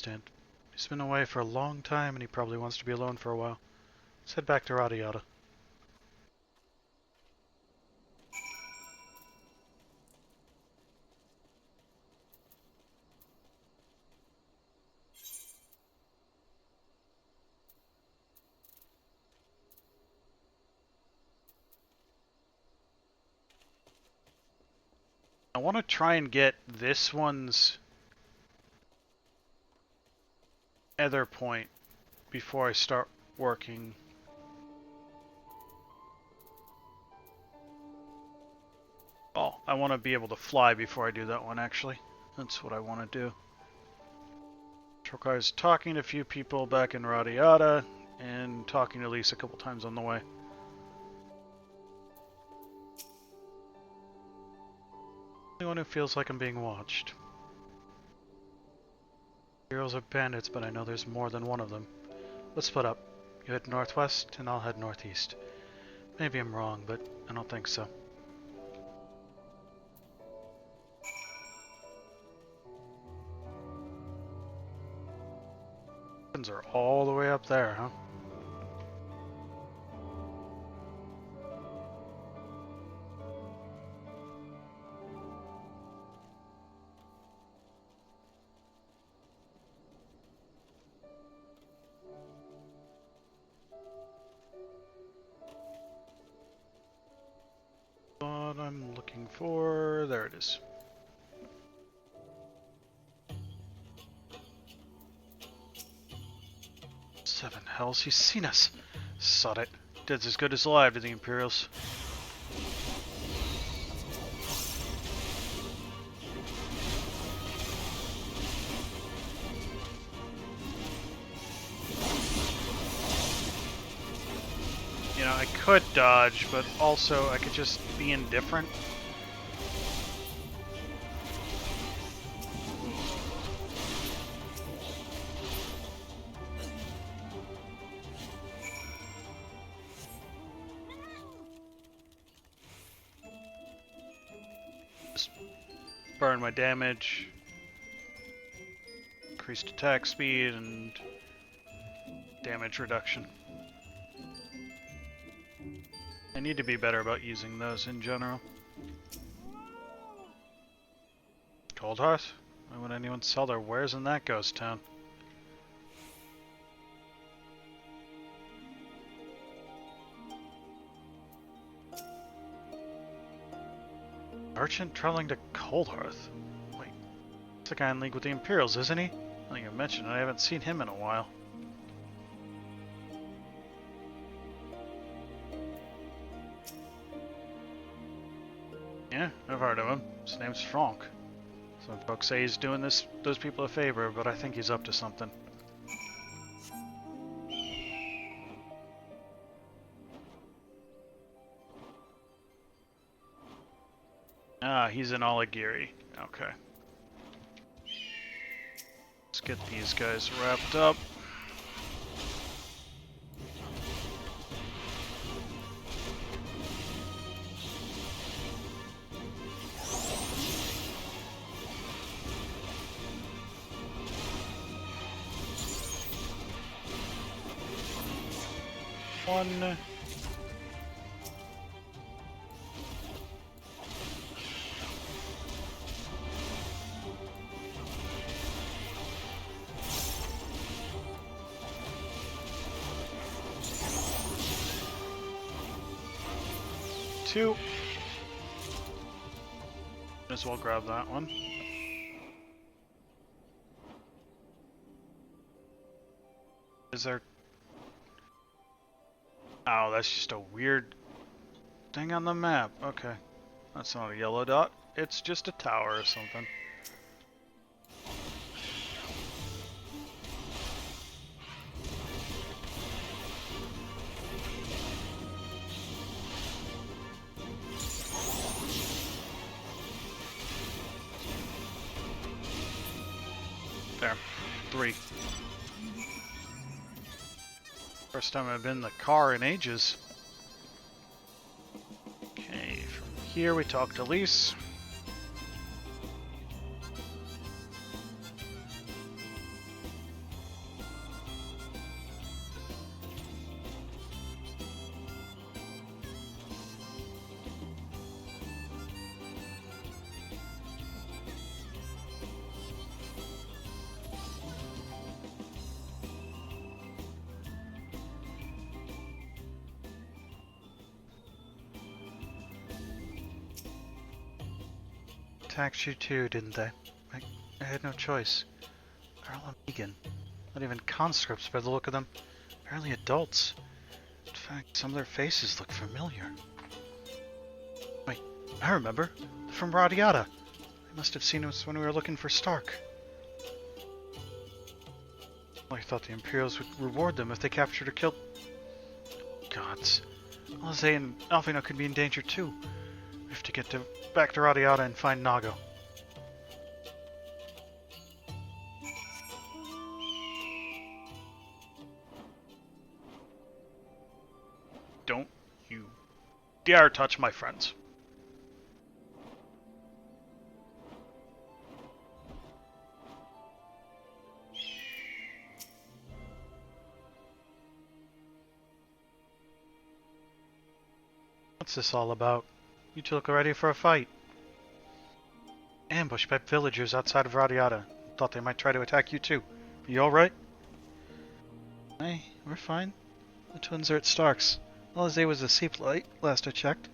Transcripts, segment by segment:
understand. He's been away for a long time and he probably wants to be alone for a while. Let's head back to Radiata. I want to try and get this one's ether point before I start working. Oh, I want to be able to fly before I do that one, actually. That's what I want to do. Which requires talking to a few people back in Radiata and talking to Lisa a couple times on the way. Anyone who feels like I'm being watched. Heroes are bandits, but I know there's more than one of them. Let's split up. You head northwest, and I'll head northeast. Maybe I'm wrong, but I don't think so. Weapons are all the way up there, huh? What I'm looking for... there it is. Seven hells, he's seen us. Sod it. Dead's as good as alive to the Imperials. You know, I could dodge, but also I could just be indifferent. Just burn my damage, increased attack speed, and damage reduction. I need to be better about using those in general. Cold Hearth? Why would anyone sell their wares in that ghost town? Merchant traveling to Cold Hearth? Wait, it's the guy in league with the Imperials, isn't he? I think you mentioned it, I haven't seen him in a while. Yeah, I've heard of him. His name's Franck. Some folks say he's doing those people a favor, but I think he's up to something. Ah, he's in Aligiri. Okay. Let's get these guys wrapped up. One. Two. Might as well grab that one. Is there... oh, that's just a weird thing on the map. Okay. That's not a yellow dot. It's just a tower or something. There. 3. First time I've been in the car in ages. Okay, from here we talk to Lise. attacked you too, didn't they? I had no choice. Earl and Megan. Not even conscripts by the look of them. Barely adults. In fact, some of their faces look familiar. Wait, I remember. They're from Radiata. They must have seen us when we were looking for Stark. I thought the Imperials would reward them if they captured or killed... Gods. Alize and Alphino could be in danger too. We have to get back to Radiata and find Nago. Don't you dare touch my friends. What's this all about? You two look ready for a fight. Ambushed by villagers outside of Radiata. Thought they might try to attack you too. Are you alright? Hey, we're fine. The twins are at Stark's. Alize was a seaplate, last I checked.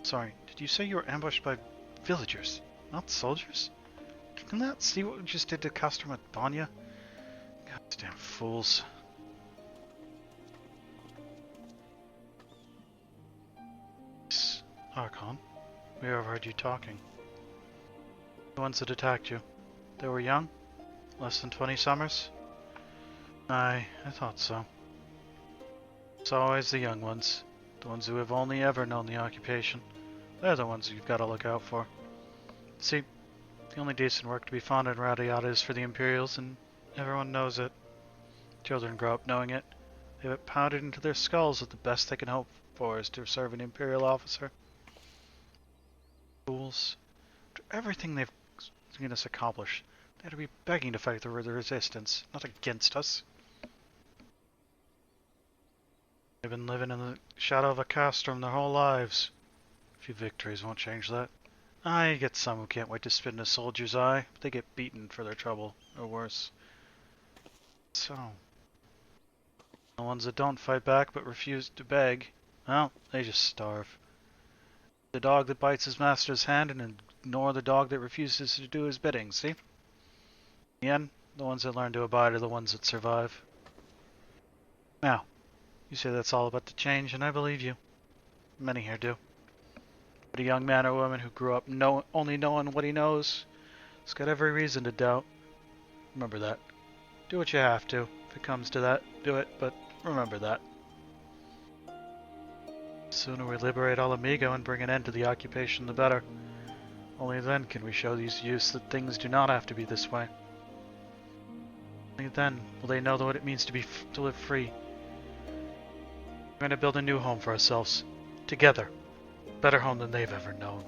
Sorry, did you say you were ambushed by villagers, not soldiers? Did you not see what we just did to Castrum at Banya? Goddamn fools. Archon, we overheard you talking. The ones that attacked you. They were young? Less than 20 summers? Aye, I thought so. It's always the young ones. The ones who have only ever known the occupation. They're the ones you've got to look out for. See, the only decent work to be found in Radiata is for the Imperials, and everyone knows it. Children grow up knowing it. They have it pounded into their skulls that the best they can hope for is to serve an Imperial officer. Fools. After everything they've seen us accomplish, they ought to be begging to fight the resistance, not against us. They've been living in the shadow of a Castrum their whole lives. A few victories won't change that. I get some who can't wait to spit in a soldier's eye, but they get beaten for their trouble, or worse. So, the ones that don't fight back but refuse to beg, well, they just starve. The dog that bites his master's hand and ignore the dog that refuses to do his bidding, see? In the end, the ones that learn to abide are the ones that survive. Now, you say that's all about to change, and I believe you. Many here do. But a young man or woman who grew up only knowing what he knows has got every reason to doubt. Remember that. Do what you have to. If it comes to that, do it, but remember that. The sooner we liberate Alamigo and bring an end to the occupation, the better. Only then can we show these youths that things do not have to be this way. Only then will they know what it means to live free. We're going to build a new home for ourselves. Together. A better home than they've ever known.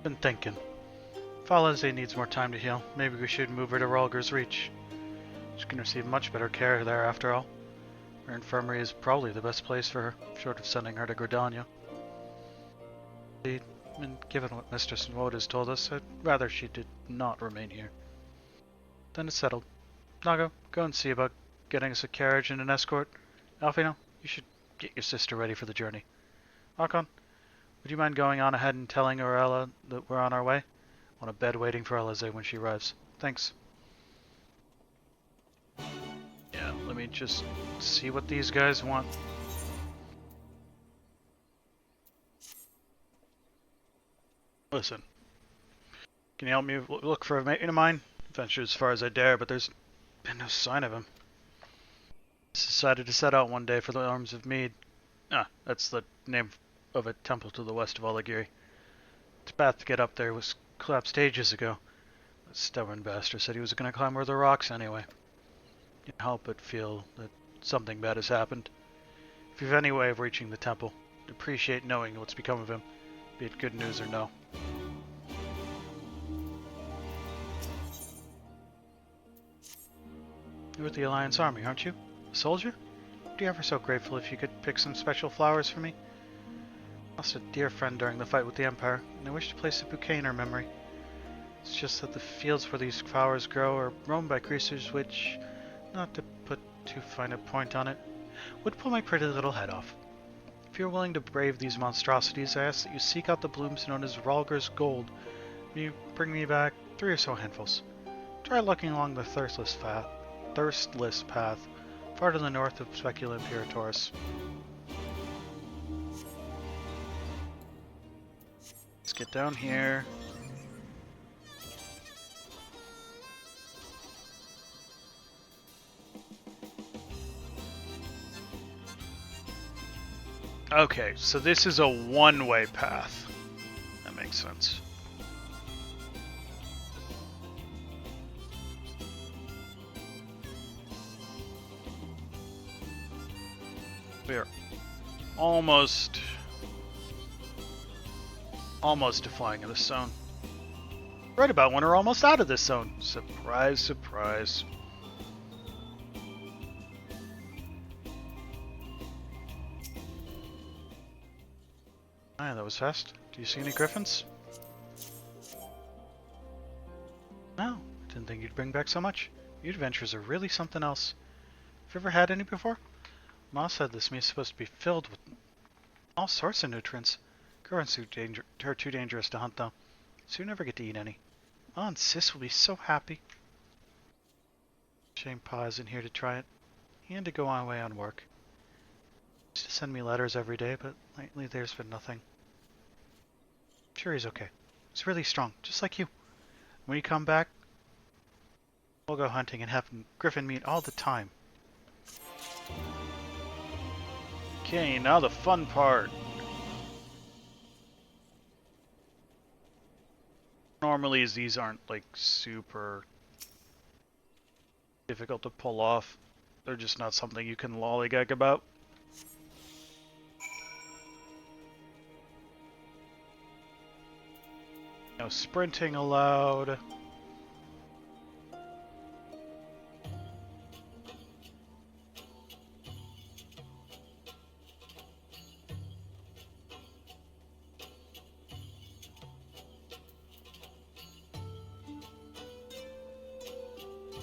Been thinking. If Alize needs more time to heal, maybe we should move her to Rulger's Reach. She can receive much better care there after all. Her infirmary is probably the best place for her, short of sending her to Gridania. And given what Mistress Miqo'te has told us, I'd rather she did not remain here. Then it's settled. Nago, go and see about getting us a carriage and an escort. Alphino, you should get your sister ready for the journey. Archon, would you mind going on ahead and telling Orella that we're on our way? I want a bed waiting for Alize when she arrives. Thanks. Yeah, let me just see what these guys want. Listen. Can you help me look for a mate of mine? Venture as far as I dare, but there's been no sign of him. Decided to set out one day for the Arms of Mead. Ah, that's the name of a temple to the west of Oligiri. The path to get up there was collapsed ages ago. That stubborn bastard said he was going to climb over the rocks anyway. Can't help but feel that something bad has happened. If you've any way of reaching the temple, I'd appreciate knowing what's become of him, be it good news or no. You're with the Alliance Army, aren't you? A soldier? I'd be ever so grateful if you could pick some special flowers for me. Lost a dear friend during the fight with the Empire, and I wish to place a bouquet in her memory. It's just that the fields where these flowers grow are roamed by creatures which, not to put too fine a point on it, would pull my pretty little head off. If you are willing to brave these monstrosities, I ask that you seek out the blooms known as Rhalgr's gold, and you bring me back 3 or so handfuls. Try looking along the thirstless path, far to the north of Specula Imperatoris. Let's get down here. Okay, so this is a one-way path. That makes sense. We're almost defying this zone. Right about when we're almost out of this zone. Surprise, surprise. Ah, that was fast. Do you see any griffins? No, didn't think you'd bring back so much. Your adventures are really something else. Have you ever had any before? Ma said this meat is supposed to be filled with all sorts of nutrients. Girls are too dangerous to hunt, though, so you never get to eat any. Ma and Sis will be so happy. Shame Pa isn't here to try it. He had to go away on work. He used to send me letters every day, but lately there's been nothing. I'm sure he's okay. He's really strong, just like you. When you come back, we'll go hunting and have griffin meat all the time. Okay, now the fun part. Normally these aren't like super difficult to pull off. They're just not something you can lollygag about. No sprinting allowed.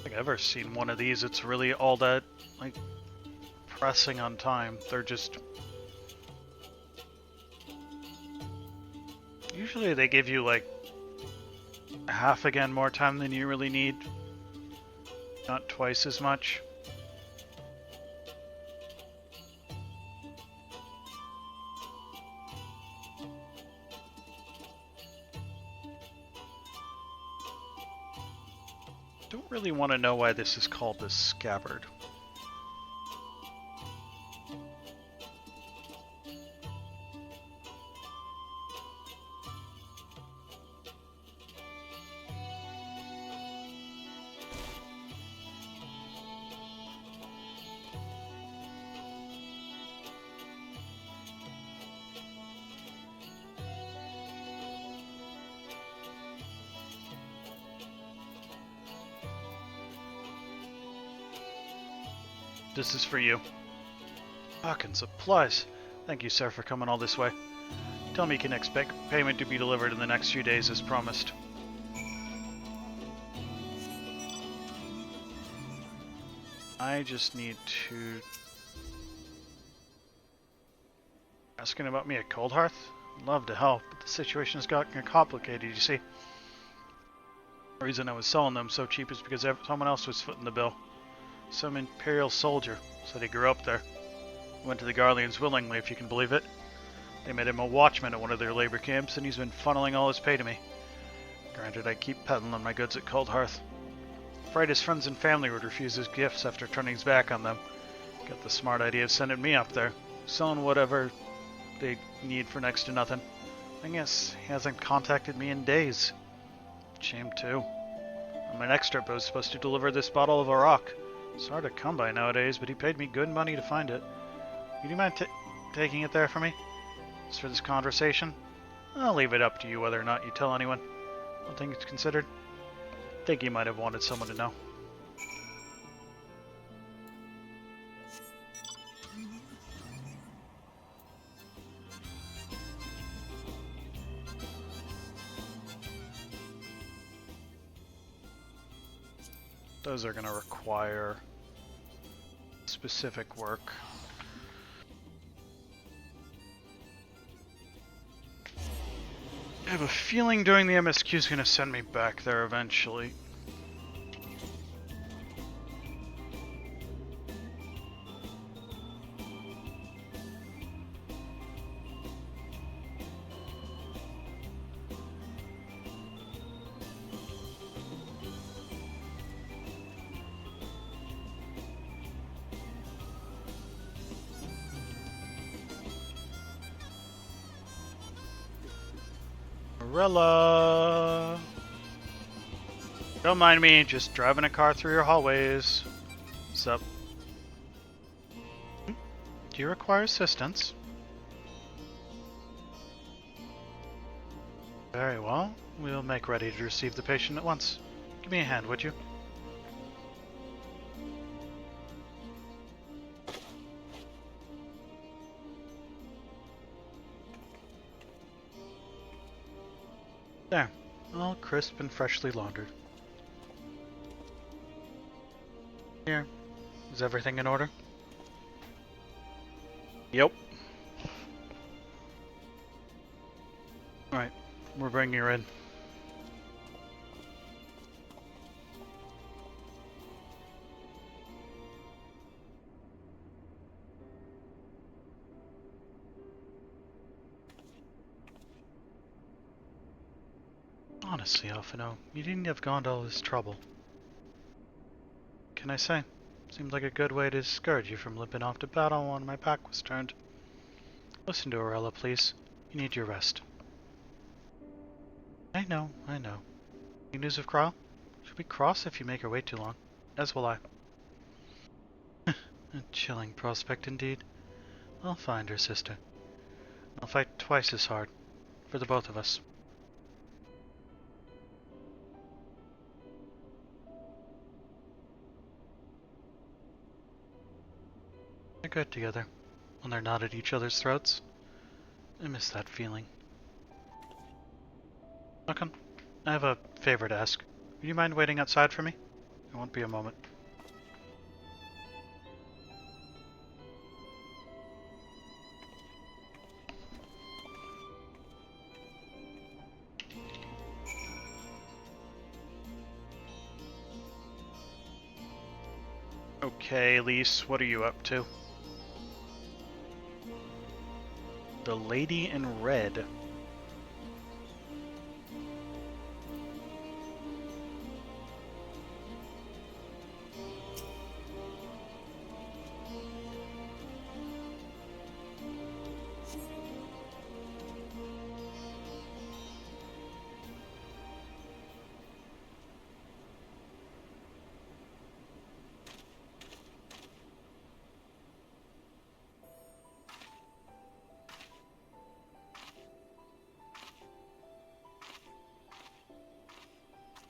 I've ever seen one of these. It's really all that like pressing on time. They're just usually they give you like half again more time than you really need, not twice as much. Don't really want to know why this is called the scabbard. This is for you. Fucking supplies. Thank you, sir, for coming all this way. Tell me you can expect payment to be delivered in the next few days as promised. I just need to... Asking about me at Cold Hearth? Love to help, but the situation has gotten complicated, you see. The reason I was selling them so cheap is because someone else was footing the bill. Some Imperial soldier said he grew up there. He went to the Garleans willingly, if you can believe it. They made him a watchman at one of their labor camps, and he's been funneling all his pay to me. Granted, I keep peddling my goods at Cold Hearth. Afraid his friends and family would refuse his gifts after turning his back on them. Got the smart idea of sending me up there, selling whatever they need for next to nothing. I guess he hasn't contacted me in days. Shame too. My next trip I was supposed to deliver this bottle of Arak. It's hard to come by nowadays, but he paid me good money to find it. Would you mind taking it there for me? As for this conversation, I'll leave it up to you whether or not you tell anyone. All things considered, I think you might have wanted someone to know. Those are going to require specific work. I have a feeling doing the MSQ is going to send me back there eventually. Morella! Don't mind me, just driving a car through your hallways. What's up? Do you require assistance? Very well. We'll make ready to receive the patient at once. Give me a hand, would you? There. All crisp and freshly laundered. Here. Is everything in order? Yep. Alright. We're bringing her in. Honestly, Alphino, you needn't have gone to all this trouble. Can I say? Seemed like a good way to discourage you from limping off to battle when my back was turned. Listen to Aurelia, please. You need your rest. I know. Any news of Kyle? She'll be cross if you make her wait too long. As will I. A chilling prospect indeed. I'll find her, sister. I'll fight twice as hard. For the both of us. They're good together, when they're not at each other's throats. I miss that feeling. Okay, I have a favor to ask. Would you mind waiting outside for me? It won't be a moment. Okay, Lise, what are you up to? The Lady in Red.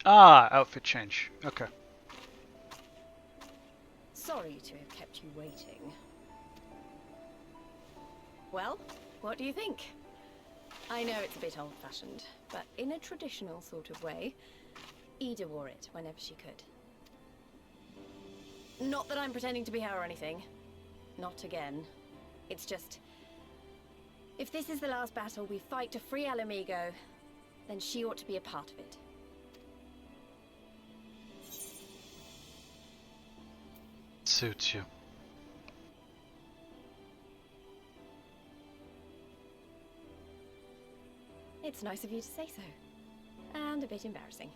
Ah, outfit change. Okay. Sorry to have kept you waiting. Well, what do you think? I know it's a bit old-fashioned, but in a traditional sort of way, Ida wore it whenever she could. Not that I'm pretending to be her or anything. Not again. It's just... if this is the last battle we fight to free Alamigo, then she ought to be a part of it. Suits you. It's nice of you to say so. And a bit embarrassing.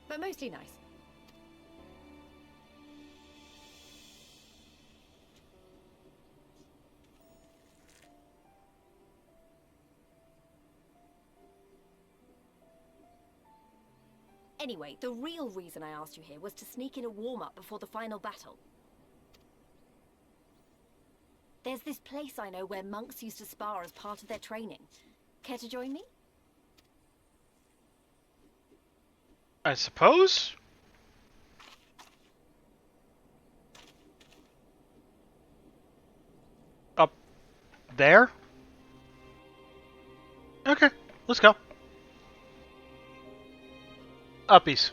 But mostly nice. Anyway, the real reason I asked you here was to sneak in a warm-up before the final battle. There's this place I know where monks used to spar as part of their training. Care to join me? I suppose? Up there? Okay, let's go. Uppies.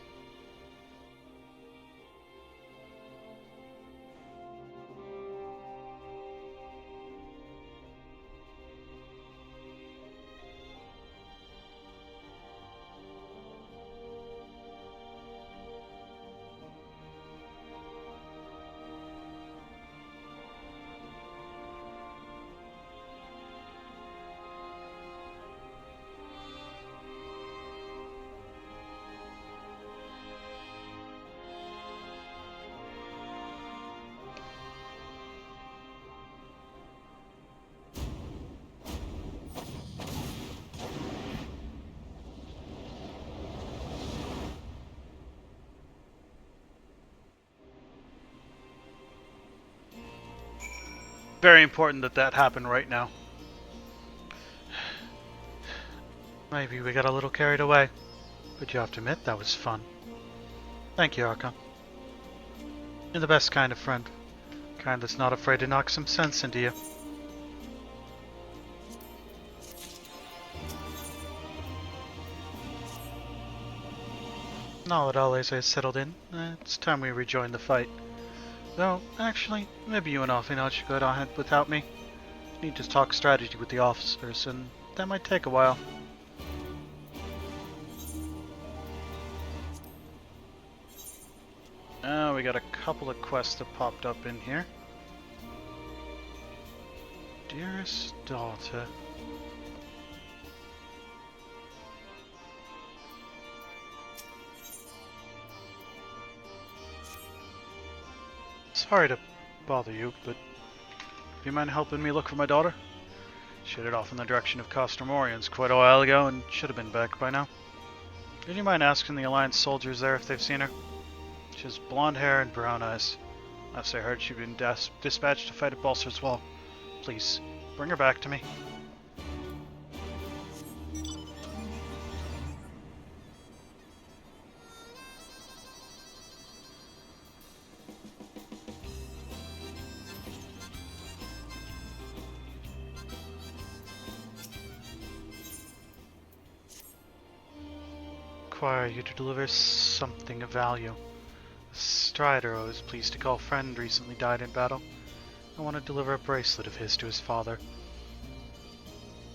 very important that that happened right now. Maybe we got a little carried away, but you have to admit that was fun. Thank you, Archon. You're the best kind of friend. Kind that's not afraid to knock some sense into you. Now that Alese has settled in, it's time we rejoin the fight. Though, actually, maybe you and Alfino should go ahead without me. Need to talk strategy with the officers, and that might take a while. We got a couple of quests that popped up in here. Dearest daughter. Sorry to bother you, but do you mind helping me look for my daughter? She headed off in the direction of Costomorians quite a while ago and should have been back by now. Would you mind asking the Alliance soldiers there if they've seen her? She has blonde hair and brown eyes. Last I heard, she'd been dispatched to fight at Balser's Wall. Please, bring her back to me. Require you to deliver something of value. A strider I was pleased to call friend recently died in battle. I want to deliver a bracelet of his to his father.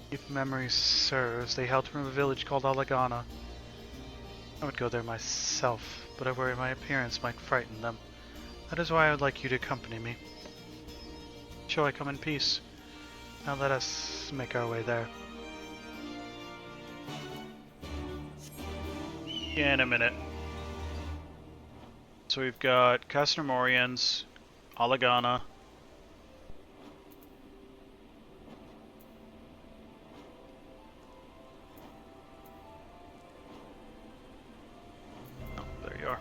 If memory serves, they hailed from a village called Alagana. I would go there myself, but I worry my appearance might frighten them. That is why I would like you to accompany me. Shall I come in peace? Now let us make our way there. Yeah, in a minute. So we've got Costomorians, Alagana. Oh, there you are.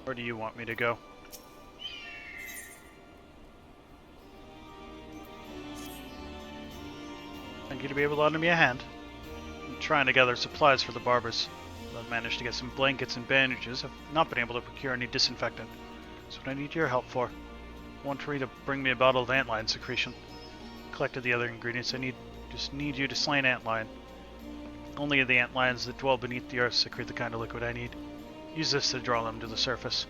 Where do you want me to go? Thank you to be able to lend me a hand. I'm trying to gather supplies for the barbers. I've managed to get some blankets and bandages. I've not been able to procure any disinfectant. That's what I need your help for. I want Rita to bring me a bottle of antlion secretion. Collected the other ingredients I need. Just need you to slay an antlion. Only the antlions that dwell beneath the earth secrete the kind of liquid I need. Use this to draw them to the surface.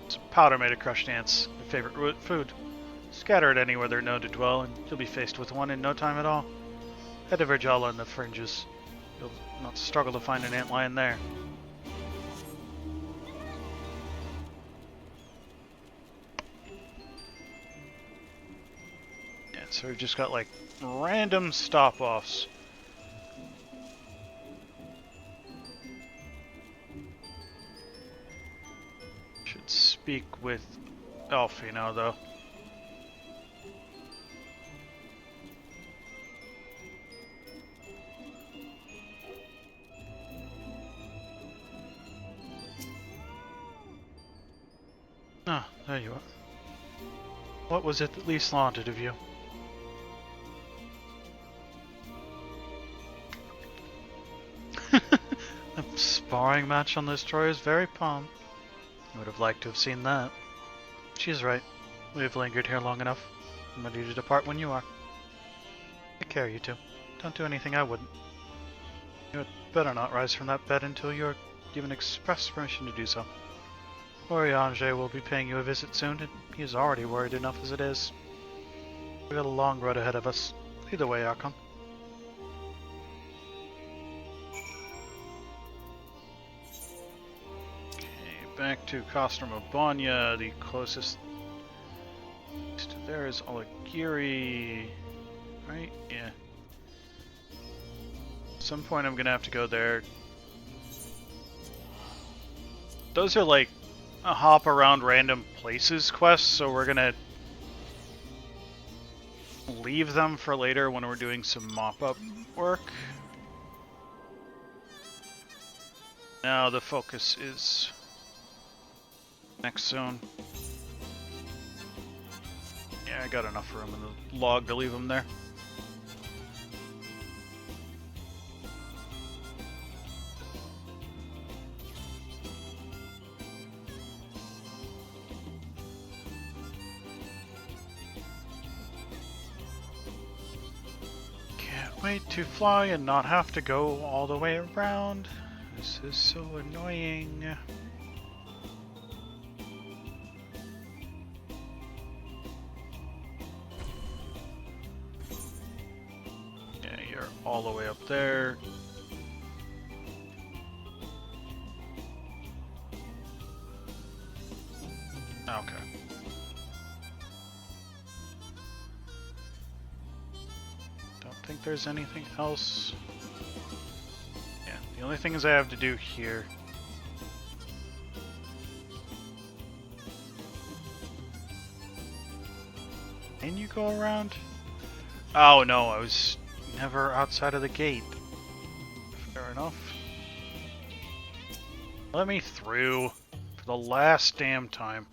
Some powder made of crushed ants. My favorite food. Scatter it anywhere they're known to dwell, and you'll be faced with one in no time at all. Head to Virgala in the fringes. You'll not struggle to find an antlion there. Yeah, so we've just got like random stop-offs. Should speak with Alfino though. Ah, there you are. What was it that Lise wanted of you? A sparring match on this Troyer's very palm. I would have liked to have seen that. She's right. We have lingered here long enough. I'm ready to depart when you are. Take care, you two. Don't do anything I wouldn't. You had better not rise from that bed until you're given express permission to do so. Oriange will be paying you a visit soon, and he is already worried enough as it is. We've got a long road ahead of us. Lead the way, Archon. Okay, back to Kostromobanya, the closest to there is Olagiri, right? Yeah. At some point I'm gonna have to go there. Those are like a hop around random places quests, so we're gonna leave them for later when we're doing some mop-up work. Now the focus is next soon. Yeah, I got enough room in the log to leave them there. Can't wait to fly and not have to go all the way around. This is so annoying. Yeah, you're all the way up there. Okay. Don't think there's anything else. Yeah, the only things I have to do here. Can you go around? Oh no, I was never outside of the gate. Fair enough. Let me through for the last damn time.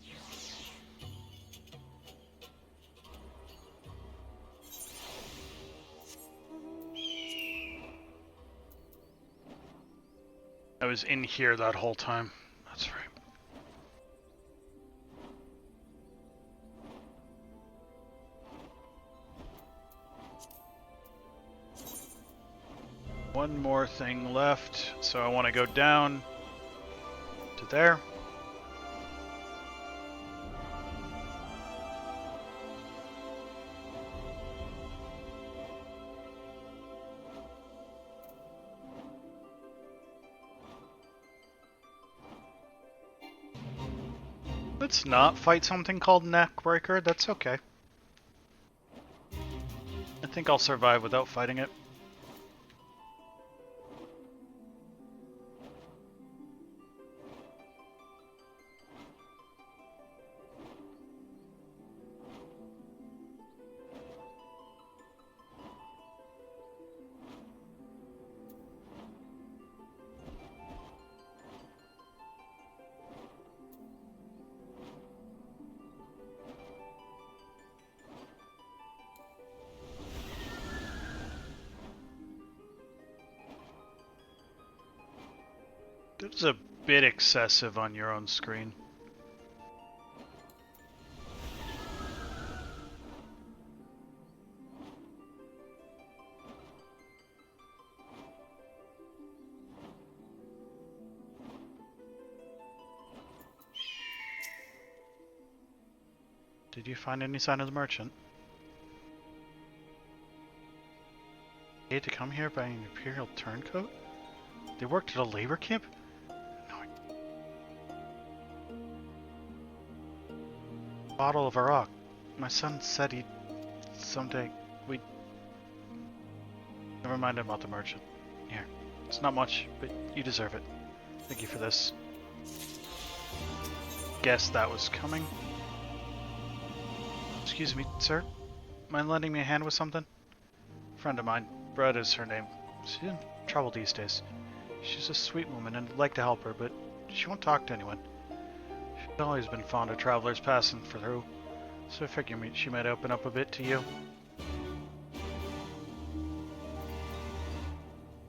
I was in here that whole time. That's right. One more thing left, so I want to go down to there. Let's not fight something called Neckbreaker, that's okay. I think I'll survive without fighting it. That was a bit excessive on your own screen. Did you find any sign of the merchant? Paid to come here by an Imperial turncoat? They worked at a labor camp? No. Bottle of Arak. My son said he'd someday we'd... Never mind about the merchant. Here. It's not much, but you deserve it. Thank you for this. Guess that was coming. Excuse me, sir. Mind lending me a hand with something? Friend of mine. Brett is her name. She's in trouble these days. She's a sweet woman and I'd like to help her, but she won't talk to anyone. She's always been fond of travelers passing through, so I figure she might open up a bit to you.